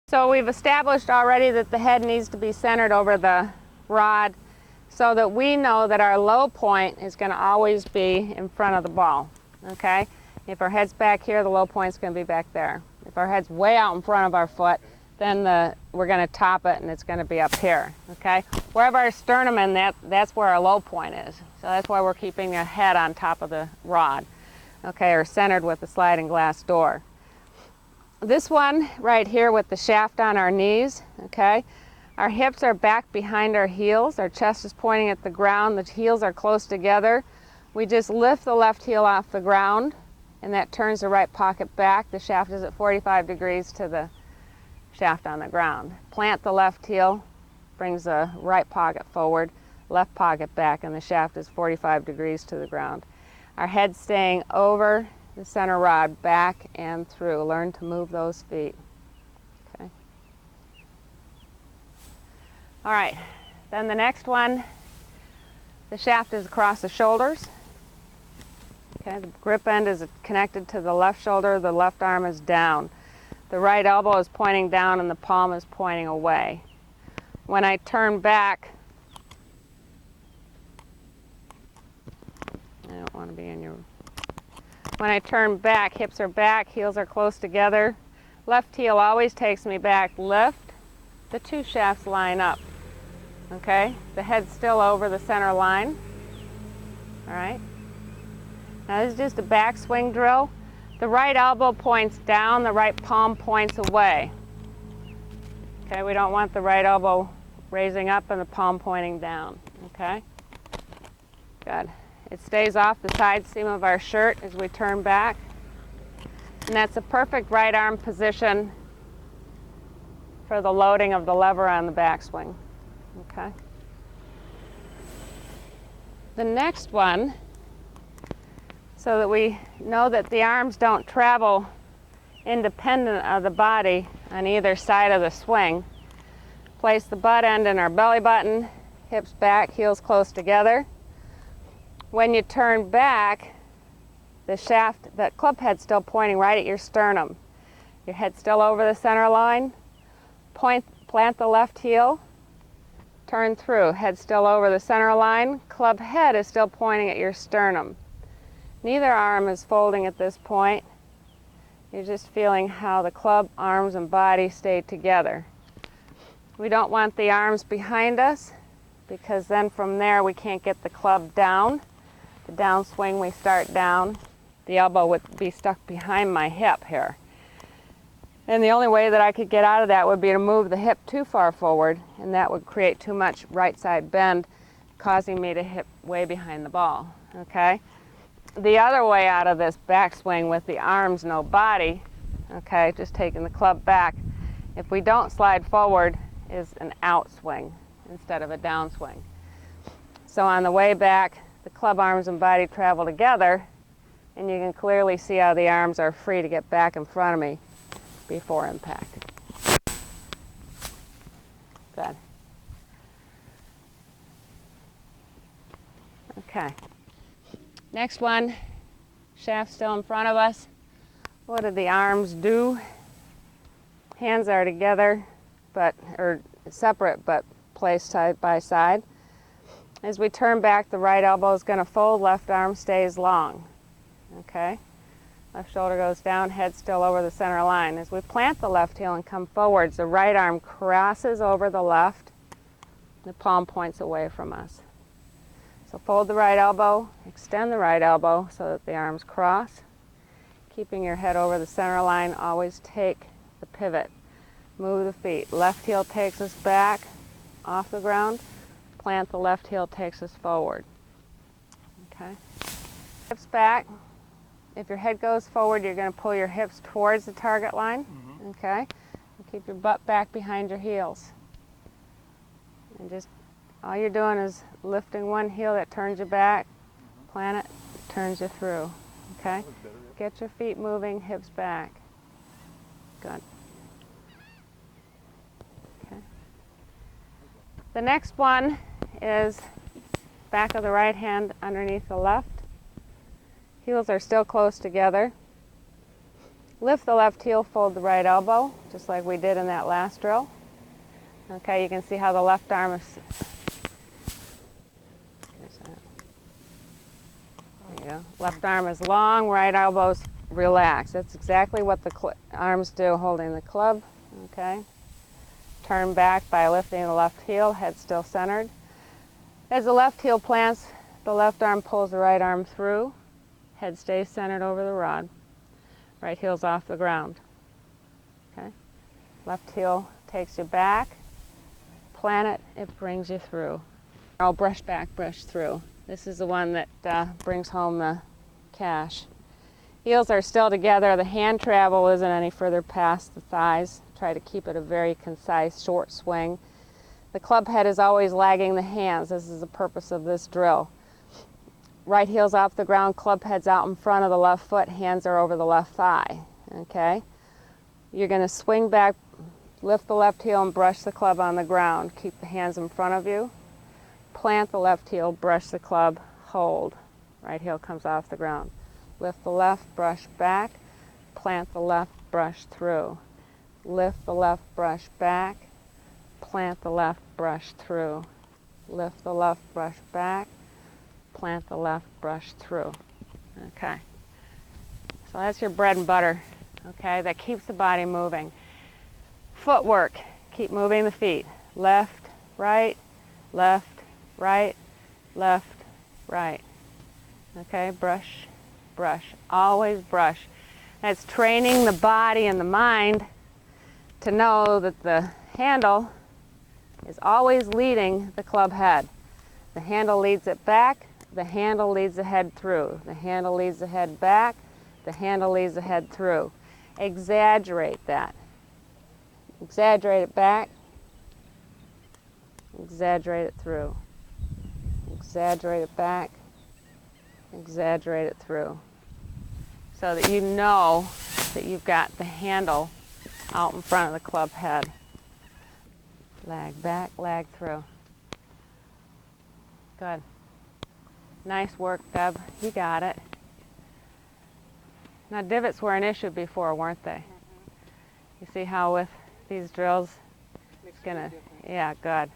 So we've established already that the head needs to be centered over the rod so that we know that our low point is going to always be in front of the ball. Okay? If our head's back here, the low point's going to be back there. If our head's way out in front of our foot, then we're going to top it and it's going to be up here. Okay? Wherever our sternum is, that's where our low point is. So that's why we're keeping the head on top of the rod. Okay, or centered with the sliding glass door. This one right here with the shaft on our knees, okay, our hips are back behind our heels, our chest is pointing at the ground, the heels are close together. We just lift the left heel off the ground and that turns the right pocket back. The shaft is at 45 degrees to the shaft on the ground. Plant the left heel, brings the right pocket forward, left pocket back, and the shaft is 45 degrees to the ground. Our head staying over the center rod, back and through. Learn to move those feet. Okay. All right, then the next one, the shaft is across the shoulders. Okay, the grip end is connected to the left shoulder, the left arm is down. The right elbow is pointing down and the palm is pointing away. When I turn back, I don't want to be in your... When I turn back, hips are back, heels are close together. Left heel always takes me back, lift. The two shafts line up. Okay? The head's still over the center line. All right? Now this is just a backswing drill. The right elbow points down, the right palm points away. Okay, we don't want the right elbow raising up and the palm pointing down. Okay? Good. It stays off the side seam of our shirt as we turn back. And that's a perfect right arm position for the loading of the lever on the backswing. Okay? The next one, so that we know that the arms don't travel independent of the body on either side of the swing, place the butt end in our belly button, hips back, heels close together. When you turn back, the shaft, that club head's still pointing right at your sternum. Your head's still over the center line. Plant the left heel, turn through. Head still over the center line. Club head is still pointing at your sternum. Neither arm is folding at this point. You're just feeling how the club, arms, and body stay together. We don't want the arms behind us because then from there we can't get the club down. The downswing, we start down. The elbow would be stuck behind my hip here. And the only way that I could get out of that would be to move the hip too far forward, and that would create too much right side bend, causing me to hip way behind the ball. Okay? The other way out of this backswing with the arms, no body, okay, just taking the club back, if we don't slide forward, is an outswing instead of a downswing. So on the way back, the club, arms, and body travel together, and you can clearly see how the arms are free to get back in front of me before impact. Good. Okay. Next one, shaft still in front of us. What do the arms do? Hands are together, or separate, but placed side by side. As we turn back, the right elbow is going to fold, left arm stays long. Okay? Left shoulder goes down, head still over the center line. As we plant the left heel and come forwards, the right arm crosses over the left, the palm points away from us. So fold the right elbow, extend the right elbow so that the arms cross. Keeping your head over the center line, always take the pivot. Move the feet. Left heel takes us back off the ground. Plant the left heel takes us forward. Okay. Hips back. If your head goes forward, you're going to pull your hips towards the target line. Mm-hmm. Okay. And keep your butt back behind your heels. And just all you're doing is lifting one heel that turns you back, plant it, turns you through. Okay? Get your feet moving, hips back. Good. Okay. The next one is back of the right hand underneath the left. Heels are still close together. Lift the left heel, fold the right elbow, just like we did in that last drill. Okay, you can see how the left arm is. There you go. Left arm is long, right elbow's relaxed. That's exactly what the arms do holding the club. Okay. Turn back by lifting the left heel, head still centered. As the left heel plants, the left arm pulls the right arm through, head stays centered over the rod. Right heel's off the ground. Okay. Left heel takes you back, plant it, it brings you through. I'll brush back, brush through. This is the one that brings home the cash. Heels are still together. The hand travel isn't any further past the thighs. Try to keep it a very concise, short swing. The club head is always lagging the hands. This is the purpose of this drill. Right heel's off the ground, club head's out in front of the left foot, hands are over the left thigh. Okay? You're going to swing back, lift the left heel and brush the club on the ground. Keep the hands in front of you. Plant the left heel, brush the club, hold. Right heel comes off the ground. Lift the left, brush back, plant the left, brush through. Lift the left, brush back, plant the left, brush through. Lift the left, brush back, plant the left, brush through. Okay. So that's your bread and butter. Okay, that keeps the body moving. Footwork, keep moving the feet. Left, right, left, right, left, right. Okay, brush, brush, always brush. That's training the body and the mind to know that the handle is always leading the club head. The handle leads it back, the handle leads the head through. The handle leads the head back, the handle leads the head through. Exaggerate that. Exaggerate it back, exaggerate it through. Exaggerate it back, exaggerate it through. So that you know that you've got the handle out in front of the club head. Lag back, lag through. Good. Nice work, Deb. You got it. Now divots were an issue before, weren't they? You see how with these drills, it's gonna, yeah, good.